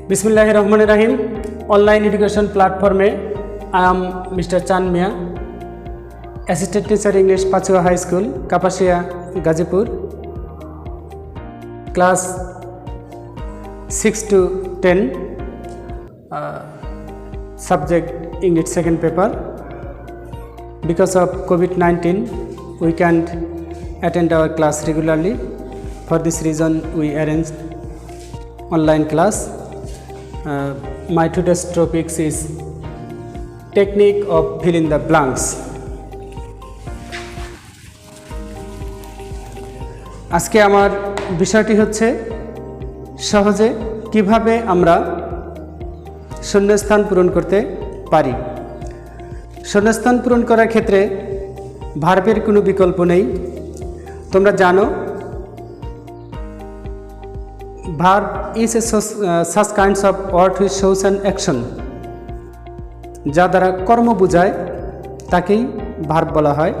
बिस्मिल्लाहिर्रहमानिर्रहीम। Online education platform में आई am mister Chand Mia, assistant teacher English Pachua high school Kapasia Gazipur, class 6 to 10, subject English second paper. Because of COVID-19 we can't attend our class regularly. For this reason we arranged online class. My today's topic is technique of fill in the blanks. আজকে আমার বিষয়টি হচ্ছে সহজে কিভাবে আমরা শূন্যস্থান পূরণ করতে পারি। শূন্যস্থান পূরণ করার ক্ষেত্রে ভার্বের কোনো বিকল্প নেই। তোমরা জানো verb is a such kinds of word which shows an action, যা দ্বারা কর্ম বোঝায় তাকেই ভার্ব বলা হয়।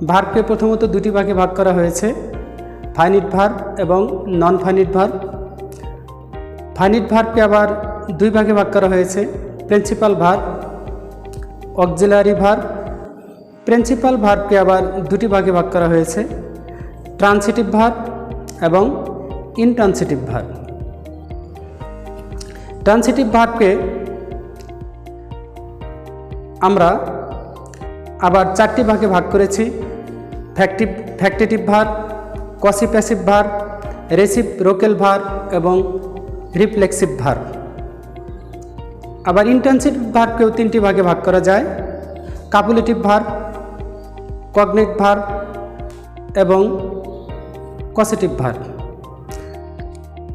ভার্বকে প্রথমত দুটি ভাগে ভাগ করা হয়েছে, ফাইনিট ভার্ব এবং নন ফাইনিট ভার্ব। ফাইনিট ভার্বকে আবার দুই ভাগে ভাগ করা হয়েছে, principal verb, auxiliary verb. Principal ভার্বকে আবার দুটি ভাগে ভাগ করা হয়েছে, ট্রান্সিটিভ ভার্ব এবং ইনট্রান্সিটিভ ভার্ব। ট্রান্সিটিভ ভার্বকে আমরা আবার চারটি ভাগে ভাগ করেছি, factitive verb, quasi passive verb, reciprocal verb এবং রিফ্লেক্সিভ ভার্ব। আবার ইনট্রান্সিটিভ ভার্বকেও তিনটি ভাগে ভাগ করা যায়, কাপুলেটিভ ভার্ব, কগনেট ভার্ব এবং কসেটিভ ভার্ব।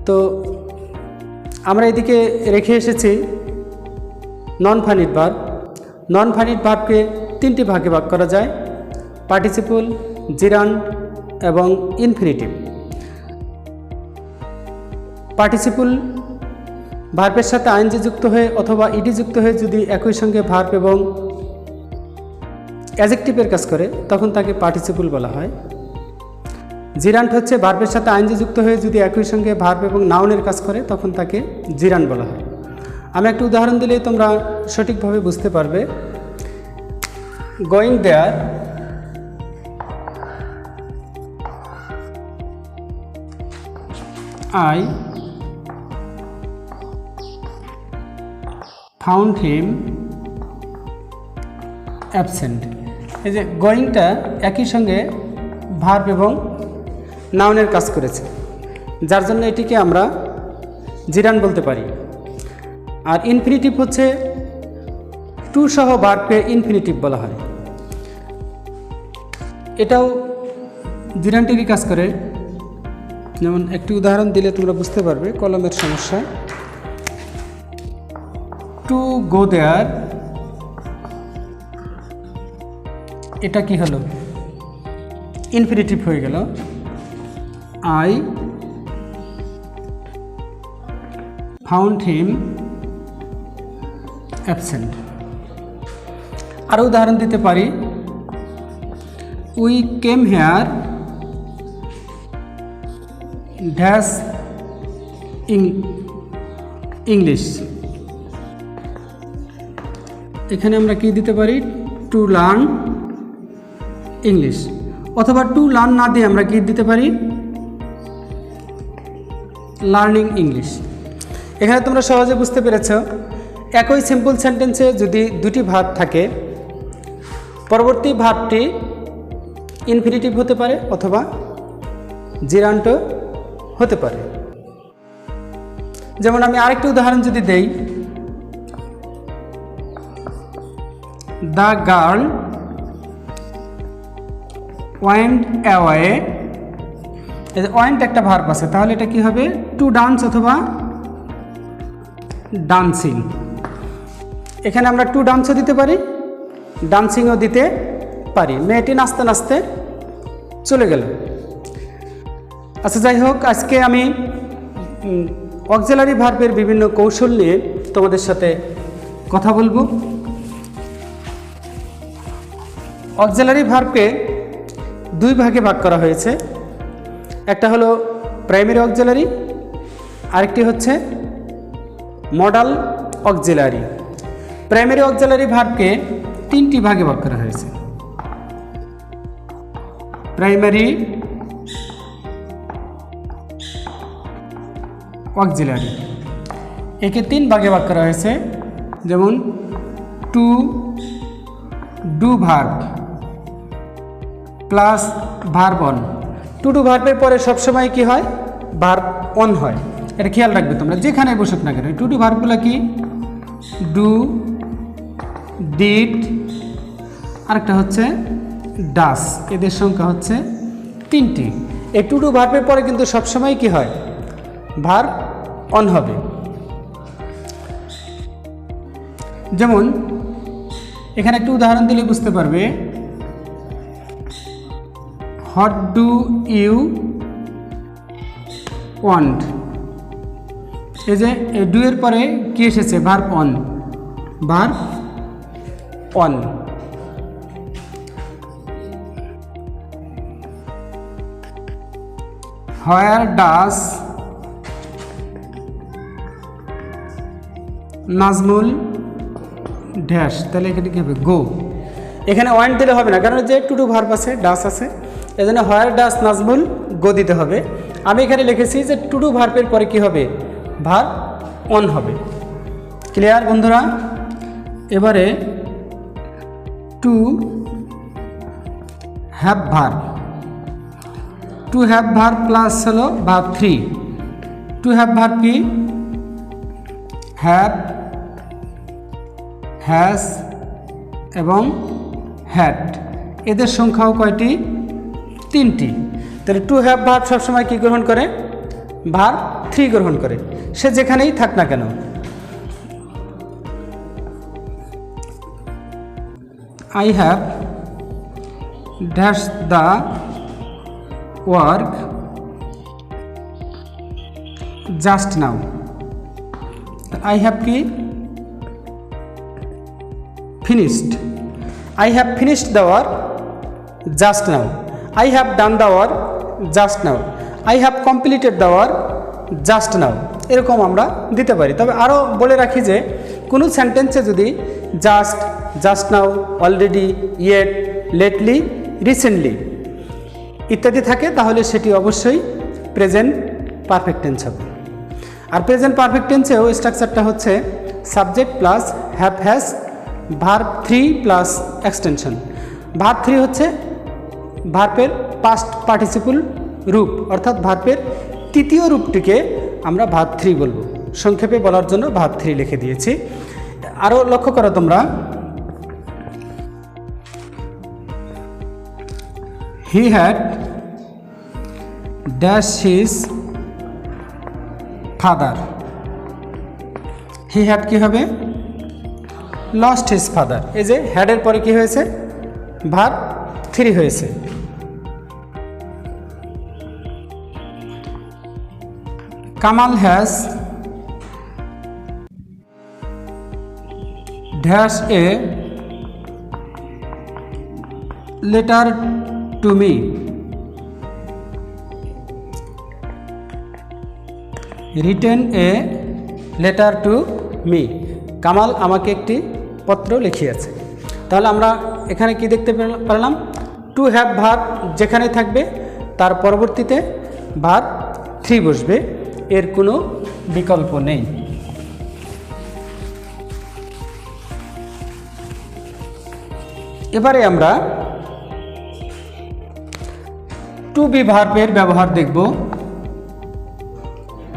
তো আমরা এদিকে রেখে এসেছি non finite verb. Non finite ভার্বকে তিনটি ভাগে ভাগ করা যায়, পার্টিসিপল, জিরান্ড এবং ইনফিনিটিভ। পার্টিসিপল ভার্বের সাথে আইএনজি যুক্ত হয়ে অথবা ইডি যুক্ত হয়ে যদি একই সঙ্গে ভার্ব এবং অ্যাডজেক্টিভের কাজ করে তখন তাকে পার্টিসিপল বলা হয়। জিরান্ড হচ্ছে ভার্বের সাথে আইএনজি যুক্ত হয়ে যদি একই সঙ্গে ভার্ব এবং নাউনের কাজ করে তখন তাকে জিরান্ড বলা হয়। আমি একটা উদাহরণ দিলে তোমরা সঠিকভাবে বুঝতে পারবে। Going there, I found him absent। এই যে গোয়িংটা একই সঙ্গে ভার্ব এবং নাউনের কাজ করেছে, যার জন্য এটিকে আমরা জিরান বলতে পারি। আর ইনফিনিটিভ হচ্ছে টু সহ ভার্বকে ইনফিনিটিভ বলা হয়, এটাও জিরানটিরই কাজ করে। যেমন একটি উদাহরণ দিলে তোমরা বুঝতে পারবে কলমের সমস্যা। টু গো দেয়ার, এটা কি হলো? ইনফিনিটিভ হয়ে গেল। I found him absent। আরও উদাহরণ দিতে পারি, we came here dash English। এখানে আমরা কি দিতে পারি? To learn English. অথবা টু লার্ন না দিয়ে আমরা কি দিতে পারি? Learning English. এখানে তোমরা সহজে বুঝতে পেরেছ, একই সিম্পল সেন্টেন্সে যদি দুটি ভার্ব থাকে, পরবর্তী ভার্বটি ইনফিনিটিভ হতে পারে অথবা জিরান্ট হতে পারে। যেমন আমি আরেকটি উদাহরণ যদি দেই, দ্য গার্ল ওয়েন্ট অ্যাওয়ে। এই যে ওয়েন্ট একটা ভার্ব আছে, তাহলে এটা কি হবে? টু ডান্স অথবা ডান্সিং। এখানে আমরা টু ডান্সও দিতে পারি, ডান্সিংও দিতে পারি। মেয়েটি নাচতে নাচতে চলে গেল। আচ্ছা, যাই হোক, আজকে আমি অক্সিলারি ভার্বের বিভিন্ন কৌশল নিয়ে তোমাদের সাথে কথা বলবো। অক্সিলারি ভার্বকে দুই ভাগে ভাগ করা হয়েছে, একটা হলো প্রাইমারি অক্সিলারি, আরেকটি হচ্ছে মডাল অক্সিলারি। প্রাইমারি অক্সিলারি ভার্বকে তিনটি ভাগে ভাগ করা হয়েছে। প্রাইমারি অক্সিলারি একে তিন ভাগে ভাগ করা হয়েছে, যেমন to do verb plus verb on. To do ভার্বের পরে সবসময় কি হয়? ভার্ব অন হয়। এটা খেয়াল রাখবে তোমরা যেখানে বসুক না কেন। টু ডু ভার্বগুলো কি? ডু, ডিড, আরেকটা হচ্ছে ডাস। এদের সংখ্যা হচ্ছে তিনটি। এই টু ডু ভার্বের পরে কিন্তু সবসময় কি হয়? ভার্ব অন হবে। যেমন এখানে একটু উদাহরণ দিলে বুঝতে পারবে। What do you want. এই যে ডু এর পরে কি এসেছে? Verb one. Verb one. Where does Nazmul dash. তাহলে এখানে কি হবে? গো। এখানে ওয়ান্ট দিলে হবে না, কারণ যে টু ডু ভার্ব আছে, ডাস আছে, এজন্য হোয়ার ডাস নাজমুল গো দিতে হবে। আমি এখানে লিখেছি যে টু ডু ভার্বের পরে কি হবে? ভার্ব অন হবে। ক্লিয়ার বন্ধুরা? এবারে to have verb. To have verb plus হলো verb three. To have verb কি? হ্যাভ, হ্যাজ এবং হ্যাড। এদের সংখ্যাও কয়টি? তিনটি। তাহলে টু হ্যাভ ভার্ব সবসময় কি গ্রহণ করে? ভার্ব থ্রি গ্রহণ করে, সে যেখানেই থাক না কেন। I have dash the work just now. I have কি? finished. I have finished the work just now. I have done the work just now. I have completed the work just now. এরকম আমরা দিতে পারি। তবে আরও বলে রাখি যে কোনো সেন্টেন্সে যদি just, just now, already, yet, lately, recently ইত্যাদি থাকে, তাহলে সেটি অবশ্যই প্রেজেন্ট পারফেক্ট টেন্স হবে। আর প্রেজেন্ট পারফেক্ট টেন্সেও স্ট্রাকচারটা হচ্ছে subject plus have has verb three plus extension. Verb three হচ্ছে ভার্বের পাস্ট পার্টিসিপল রূপ, অর্থাৎ ভার্বের তৃতীয় রূপটিকে আমরা ভার্ব থ্রি বলবো। সংক্ষেপে বলার জন্য ভার্ব থ্রি লিখে দিয়েছি। আরও লক্ষ্য করো তোমরা, he had dash his father. He had কি হবে? Lost his father. এই যে হ্যাডের পরে কি হয়েছে? ভার্ব থ্রি হয়েছে। Kamal has dash a letter to me. Written a letter to me. Kamal আমাকে একটি পত্র লিখিয়েছে। তাহলে আমরা এখানে কি দেখতে পারলাম? টু হ্যাভ ভার্ব যেখানে থাকবে তার পরবর্তীতে ভার্ব থ্রি বসবে, এর কোনো বিকল্প নেই। এবারে আমরা টু বি ভার্বের ব্যবহার দেখব।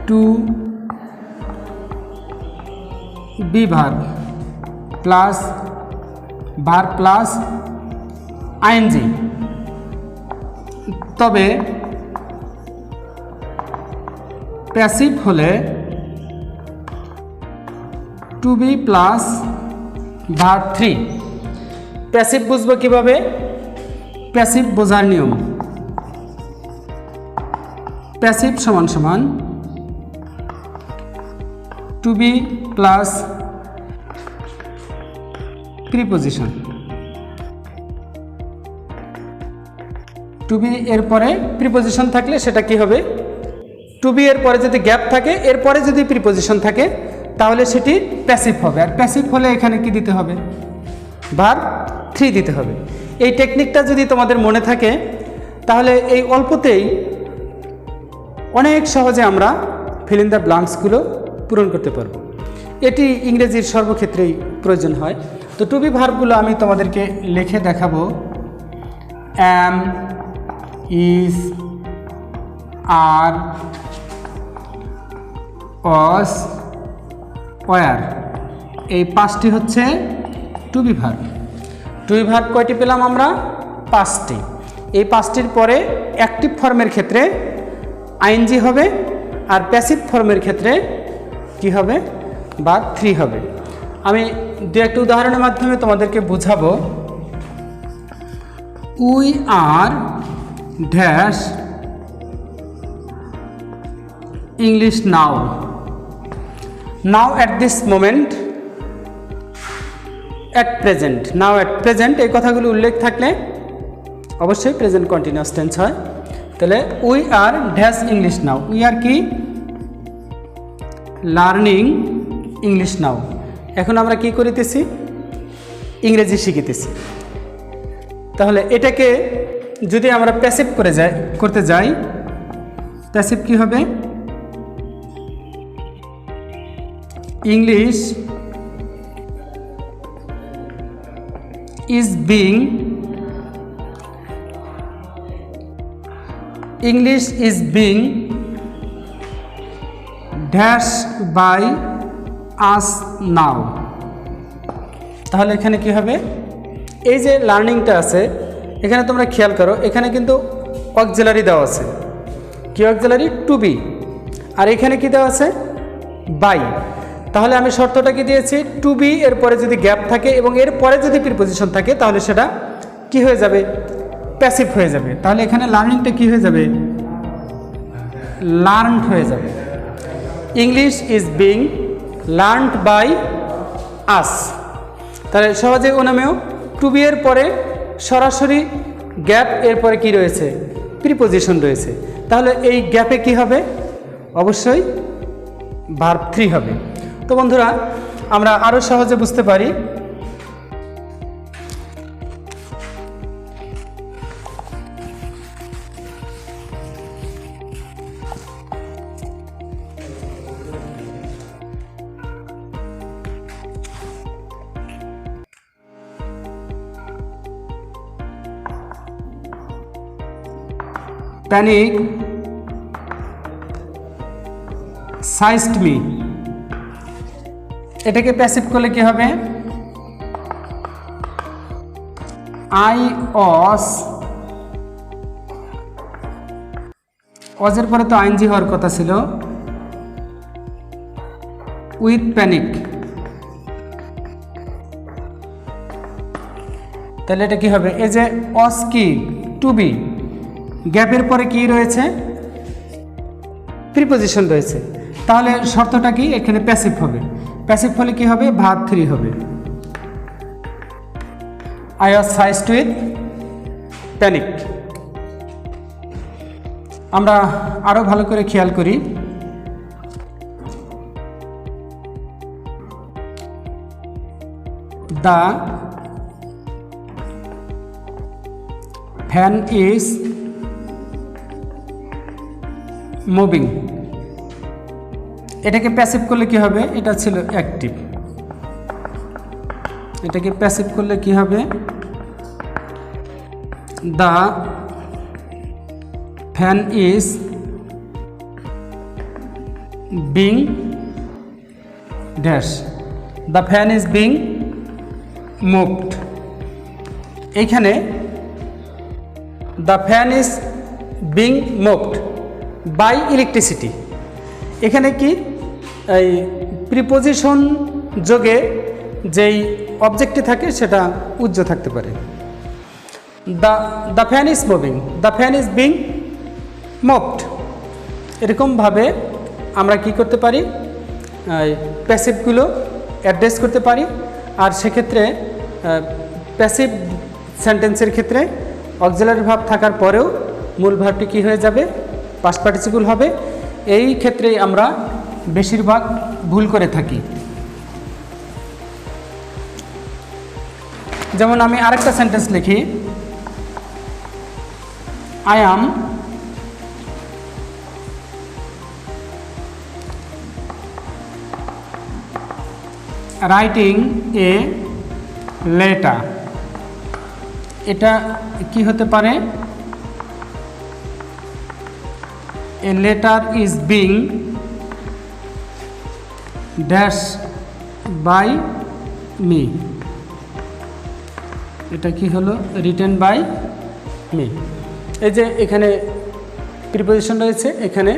To be verb plus verb plus ING. তবে প্যাসিভ হলে to be plus verb three. Passive বুঝবো কিভাবে? প্যাসিভ বোঝার নিয়ম, প্যাসিভ সমান সমান to be plus preposition. To be এর পরে প্রিপোজিশন থাকলে সেটা কি হবে? টু বি এর পরে যদি গ্যাপ থাকে, এরপরে যদি প্রিপোজিশন থাকে, তাহলে সেটি প্যাসিভ হবে। আর প্যাসিভ হলে এখানে কি দিতে হবে? ভার্ব 3 দিতে হবে। এই টেকনিকটা যদি তোমাদের মনে থাকে তাহলে এই অল্পতেই অনেক সহজে আমরা ফিল ইন দ্য ব্ল্যাঙ্কসগুলো পূরণ করতে পারবো। এটি ইংরেজির সর্বক্ষেত্রেই প্রয়োজন হয়। তো টু বি ভার্বগুলো আমি তোমাদেরকে লিখে দেখাবো। অ্যাম, ইজ, আর, ওয়াজ, ওয়্যার, এই 5টি হচ্ছে to be verb. To be verb কয়টি পেলাম আমরা? 5টি। এই 5টির পরে অ্যাক্টিভ ফর্মের ক্ষেত্রে আইএনজি হবে, আর প্যাসিভ ফর্মের ক্ষেত্রে কি হবে? ভার্ব 3 হবে। আমি দু একটা উদাহরণের মাধ্যমে তোমাদেরকে বুঝাবো। We are dash English now. Now at this moment, at present. Now at present এই কথাগুলো উল্লেখ থাকলে অবশ্যই প্রেজেন্ট কন্টিনিউয়াস টেন্স হয়। তাহলে we are dash English now. We are কি? Learning English now. এখন আমরা কি করিতেছি? ইংরেজি শিখিতেছি। তাহলে এটাকে যদি আমরা প্যাসিভ করতে যাই, প্যাসিভ কি হবে? English is being dash by us now। তাহলে এখানে কি হবে? এই যে লার্নিংটা আছে এখানে তোমরা খেয়াল করো, এখানে কিন্তু অক্সিলারি দেওয়া আছে। কি অক্সিলারি? Two B. আর এখানে কি দেওয়া আছে? বাই। তাহলে আমি শর্তটা কি দিয়েছি? টু বি এর পরে যদি গ্যাপ থাকে এবং এর পরে যদি প্রিপোজিশন থাকে তাহলে সেটা কি হয়ে যাবে? প্যাসিভ হয়ে যাবে। তাহলে এখানে লার্নিংটা কি হয়ে যাবে? লার্নড হয়ে যাবে। English is being learned by us. তাহলে সহজে অনুমেয় টু বি এর পরে সরাসরি গ্যাপ, এর পরে কি রয়েছে? প্রিপোজিশন রয়েছে। তাহলে এই গ্যাপে কি হবে? অবশ্যই ভার্ব 3 হবে। তো বন্ধুরা আমরা আরও সহজে বুঝতে পারি। প্যানিক সাইজড মি, এটাকে প্যাসিভ করলে কি হবে? আই ওয়াজ, ওয়াজের পরে তো আইএনজি হওয়ার কথা ছিল, উইথ প্যানিক। তাহলে এটা কি হবে? এই যে ওয়াজ কি? টু বি, গ্যাপের পরে কি রয়েছে? প্রিপোজিশন রয়েছে। তাহলে শর্তটা কি? এখানে প্যাসিভ হবে। প্যাসিভ হলে কি হবে? ভার্ব 3 হবে। I was sized with panic. আমরা আরো ভালো করে খেয়াল করি। দ্য ফ্যান ইজ মুভিং, এটাকে প্যাসিভ করলে কি হবে? এটা ছিল অ্যাক্টিভ। এটাকে প্যাসিভ করলে কি হবে? The fan is being dash, the fan is being moved. এইখানে the fan is being moved by electricity, এখানে কি এই প্রিপোজিশন যোগে যেই অবজেক্টটি থাকে সেটা উজ্জ্ব থাকতে পারে। The fan is moving, the fan is being moved. এরকমভাবে আমরা কি করতে পারি? প্যাসিভগুলো অ্যাড্রেস করতে পারি। আর সেক্ষেত্রে প্যাসিভ সেন্টেন্সের ক্ষেত্রে অক্সিলারি ভার্ব থাকার পরেও মূল ভার্বটি কী হয়ে যাবে? পাস্ট পার্টিসিপল হবে। এই ক্ষেত্রেই আমরা বেশিরভাগ ভুল করে থাকি। যেমন আমি আরেকটা সেন্টেন্স লিখি, I am writing a letter. এটা কি হতে পারে? A letter is being dash by me. এটা কি হলো? Written by me. এই যে এখানে প্রিপোজিশন রয়েছে, এখানে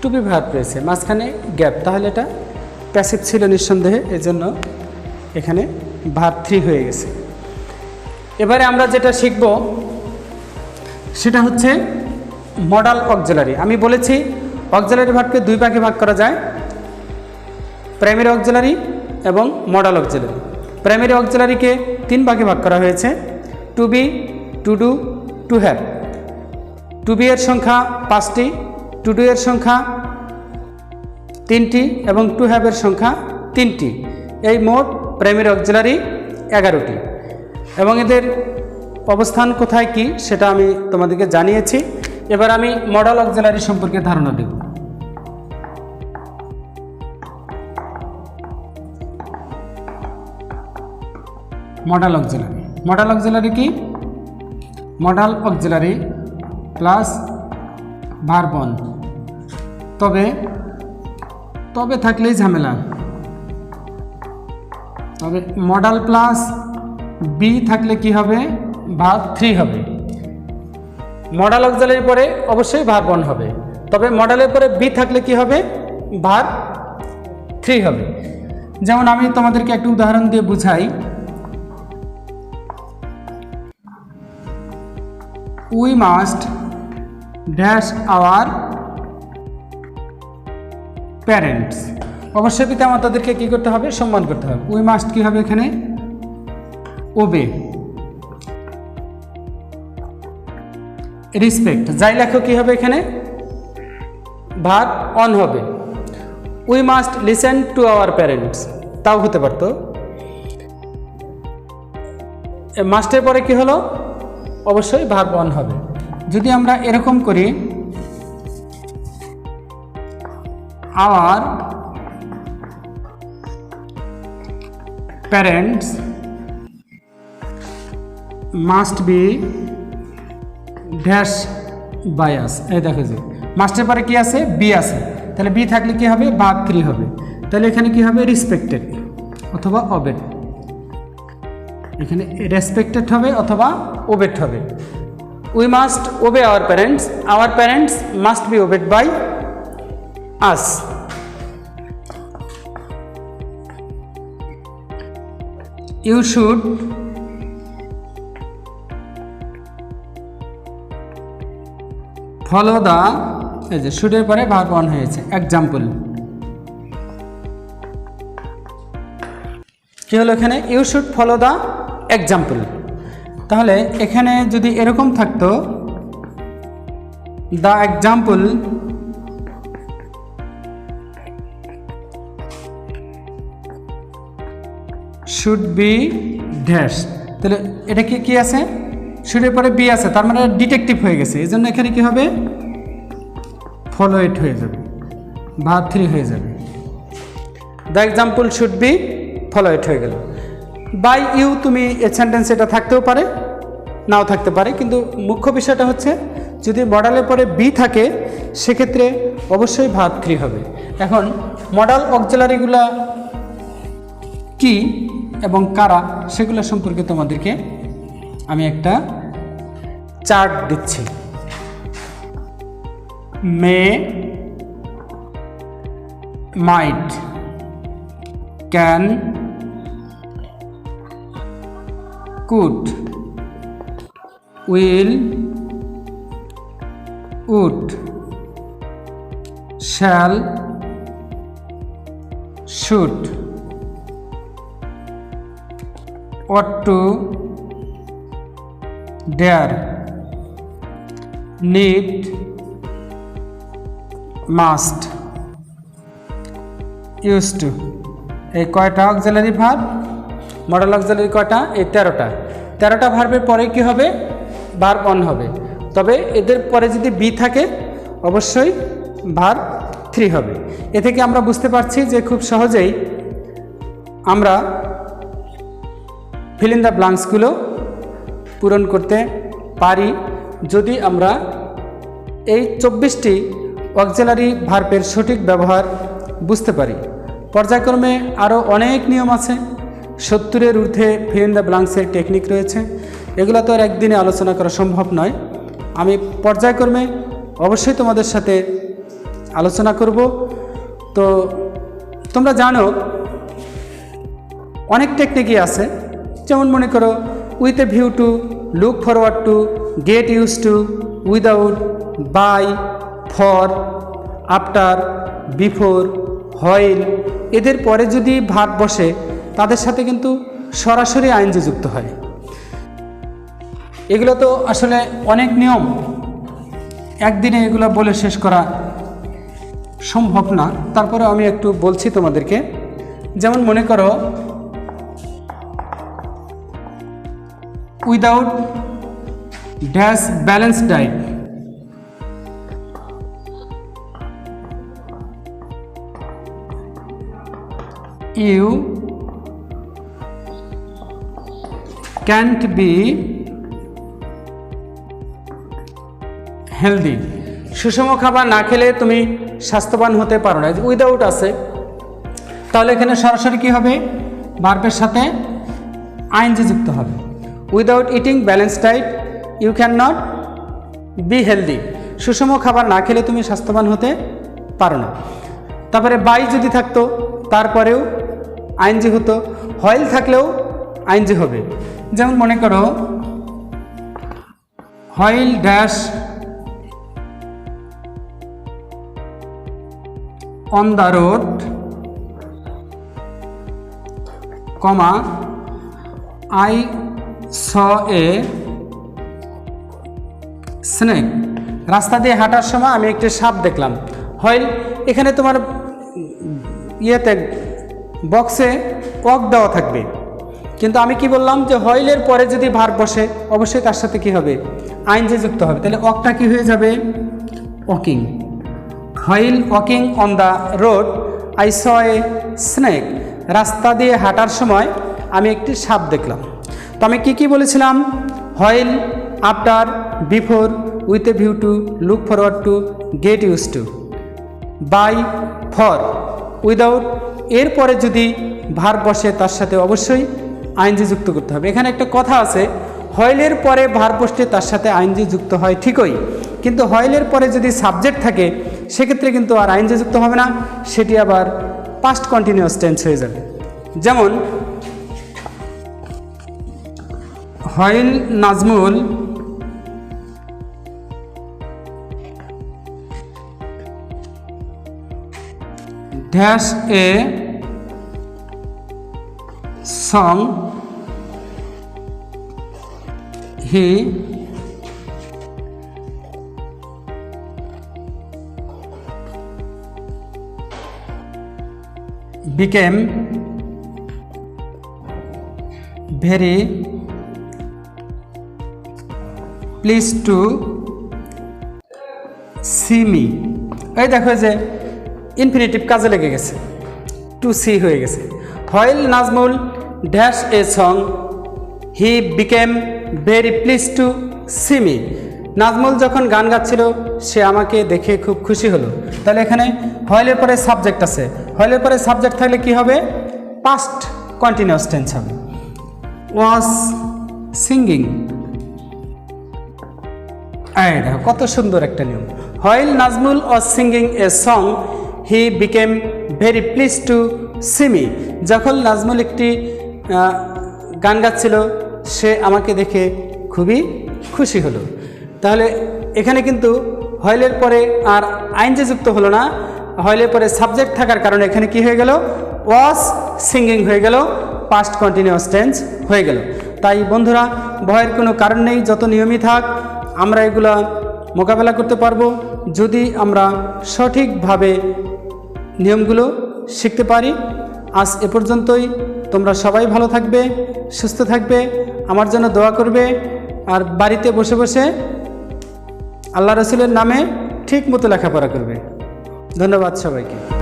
টু বি ভার্ব রয়েছে, মাঝখানে গ্যাপ, তাহলে এটা প্যাসিভ ছিল নিঃসন্দেহে, এজন্য এখানে ভার্ব 3 হয়ে গেছে। এবারে আমরা যেটা শিখব সেটা হচ্ছে মডাল অক্সিলারি। আমি বলেছি অক্সিলারি ভার্বকে 2 ভাগে ভাগ করা যায়, প্রাইমারি অক্সিলারি এবং মডাল অক্সিলারি। প্রাইমারি অক্সিলারিকে 3 ভাগে ভাগ করা হয়েছে, to be, to do, to have. To be এর সংখ্যা 5টি, টু ডু এর সংখ্যা 3টি এবং টু হ্যাভ এর সংখ্যা 3টি। এই মোট প্রাইমারি অক্সিলারি 11টি, এবং এদের অবস্থান কোথায় কি সেটা আমি তোমাদেরকে জানিয়েছি। এবার আমি মডাল অক্সিলারি সম্পর্কে ধারণা দেব। মডাল অক্সিলারি, মডাল অক্সিলারি কি? Modal auxiliary plus verb 1। তবে থাকলেই ঝামেলা। তবে মডাল প্লাস বি থাকলে কি হবে? ভার্ব 3 হবে। মডাল অক্সিলারির পরে অবশ্যই ভার্ব 1 হবে, তবে মডালের পরে বি থাকলে কি হবে? ভার্ব 3 হবে। যেমন আমি তোমাদেরকে একটু উদাহরণ দিয়ে বুঝাই। We must dash our parents. অবশ্যই পিতামাতাদেরকে কি করতে হবে? সম্মান করতে হবে। উই মাস্ট কি হবে এখানে? ওবে। রেসপেক্ট, যাই লেখো কি হবে এখানে? ভার্ব 1 হবে। We must listen to our parents, তাও হতে পারতো। মাস্টের পরে কি হলো? অবশ্যই ভার্ব 1 হবে। যদি আমরা এরকম করি, our parents must be dash by us. এই দেখো যে মাস্টের পরে কি আছে? বি আছে, তাহলে বি থাকলে কি হবে? ভার্ব 3 হবে। তাহলে এখানে কি হবে? রেসপেক্টেড অথবা অবেড। এখানে রেসপেক্টেড হবে অথবা ওবেড হবে। We must obey our parents must be obeyed by us. You should follow the, এই যে শুডের পরে ভার্ব 1 হয়েছে। এক্সাম্পল কি হলো এখানে? You should follow the example. তাহলে এখানে যদি এরকম থাকতো, the example should be dash, তাহলে এটা কি আছে? শুডের পরে বি আছে, তার মানে ডিটেকটিভ হয়ে গেছে। এই জন্য এখানে কি হবে? ফলো ইট হয়ে যাবে, ভার্ব 3 হয়ে যাবে। The example should B follow ইট হয়ে গেল। বাই ইউ, তুমি এ সেন্টেন্স এটা থাকতেও পারে, নাও থাকতে পারে, কিন্তু মুখ্য বিষয়টা হচ্ছে যদি মডালের পরে বি থাকে সেক্ষেত্রে অবশ্যই ভার্ব 3 হবে। এখন মডাল অক্সিলারিগুলা কি এবং কারা সেগুলো সম্পর্কে তোমাদেরকে আমি একটা চার্ট দিচ্ছি। May, might, can, could, will, would, shall, should, ought to, dare, need, must। Use to, এই কয়টা অক্সিলারি ভার্ব, মডেল অক্সিলারি কয়টা, এই 13টা। 13টা ভার্বের পরে কি হবে, ভার্ব অন হবে। তবে এদের পরে যদি বি থাকে অবশ্যই ভার্ব 3 হবে। এ থেকে আমরা বুঝতে পারছি যে খুব সহজেই আমরা ফিল ইন দ্য ব্ল্যাঙ্কসগুলো পূরণ করতে পারি যদি আমরা এই 24টি অক্সিলারি ভার্বের সঠিক ব্যবহার বুঝতে পারি। পর্যায়ক্রমে আরও অনেক নিয়ম আছে, 70-এর ঊর্ধ্বে ফিল ইন দ্য ব্ল্যাঙ্কসের টেকনিক রয়েছে। এগুলো তো আর একদিনে আলোচনা করা সম্ভব নয়। আমি পর্যায়ক্রমে অবশ্যই তোমাদের সাথে আলোচনা করব। তো তোমরা জানো অনেক টেকনিকই আছে, যেমন মনে করো with a view to, look forward to, get use to, without, by, for, after, before, while, এদের পরে যদি ভার্ব বসে তাদের সাথে কিন্তু সরাসরি আইএনজি যুক্ত হয়। এগুলো তো আসলে অনেক নিয়ম, একদিনে এগুলো বলে শেষ করা সম্ভব না। তারপরে আমি একটু বলছি তোমাদেরকে। যেমন মনে করো without dash balance diet, you can't be healthy, সুষম খাবার না খেলে তুমি স্বাস্থ্যবান হতে পারো না। উইদাউট আছে, তাহলে এখানে সরাসরি কি হবে, ভার্বের সাথে আইএনজি যুক্ত হবে। Without eating balance diet you can not be healthy, সুষম খাবার না খেলে তুমি স্বাস্থ্যবান হতে পারো না। তারপরে বাই যদি থাকতো তারপরেও আইএনজি হতো, হোয়াইল থাকলেও আইএনজি হবে। যেমন মনে করো while dash on the road, comma I saw a snake, রাস্তা দিয়ে হাঁটার সময় আমি একটি সাপ দেখলাম। হোয়াইল এখানে তোমার ইয়েতে বক্সে ওয়াক দেওয়া থাকবে, কিন্তু আমি কি বললাম যে হোয়াইলের পরে যদি ভার্ব বসে অবশ্যই তার সাথে কি হবে, আইএনজি যুক্ত হবে। তাহলে ওয়াকটা কি হয়ে যাবে, walking. While walking on the road I saw a snake, রাস্তা দিয়ে হাঁটার সময় আমি একটি সাপ দেখলাম। তো আমি কি বলেছিলাম, while, after, before, with a view to, look forward to, get use to, by, for, without, এরপরে যদি ভার্ব বসে তার সাথে অবশ্যই আইএনজি যুক্ত করতে হবে। এখানে একটা কথা আছে, হোয়াইলের পরে ভার্ব বসলে তার সাথে আইএনজি যুক্ত হয় ঠিকই, কিন্তু হোয়াইলের পরে যদি সাবজেক্ট থাকে সেক্ষেত্রে কিন্তু আর আইএনজি যুক্ত হবে না, সেটি আবার পাস্ট কন্টিনিউয়াস টেন্স হয়ে যাবে। যেমন while Nazmul dash a song he became very pleased to see me, এই দেখো যে ইনফিনিটিভ কাজে লেগে গেছে, টু সি হয়ে গেছে। While Nazmul dash a song he became very please two see me, Nazmul যখন গান গাচ্ছিল সে আমাকে দেখে খুব খুশি হলো। তাহলে এখানে হোয়াইলের পরে সাবজেক্ট আছে, হোয়াইলের পরে সাবজেক্ট থাকলে কি হবে, পাস্ট কন্টিনিউয়াস টেন্স হবে। ওয়াজ সিঙ্গিং, এই দেখো কত সুন্দর একটা নিয়ম। While Nazmul was singing a song he became very please two see me, যখন নাজমুল একটি গান গাচ্ছিল সে আমাকে দেখে খুবই খুশি হলো। তাহলে এখানে কিন্তু হোয়াইলের পরে আর আইএনজি যুক্ত হলো না, হোয়াইলের পরে সাবজেক্ট থাকার কারণে এখানে কি হয়ে গেল, ওয়াজ সিঙ্গিং হয়ে গেল, পাস্ট কন্টিনিউয়াস টেন্স হয়ে গেল। তাই বন্ধুরা ভয়ের কোনো কারণ নেই, যত নিয়মই থাক আমরা এগুলা মোকাবেলা করতে পারবো যদি আমরা সঠিকভাবে নিয়মগুলো শিখতে পারি। আজ এ পর্যন্তই। তোমরা সবাই ভালো থাকবে, সুস্থ থাকবে, আমার জন্য দোয়া করবে, আর বাড়িতে বসে বসে আল্লাহ রসুলের নামে ঠিক মতো লেখাপড়া করবে। ধন্যবাদ সবাইকে।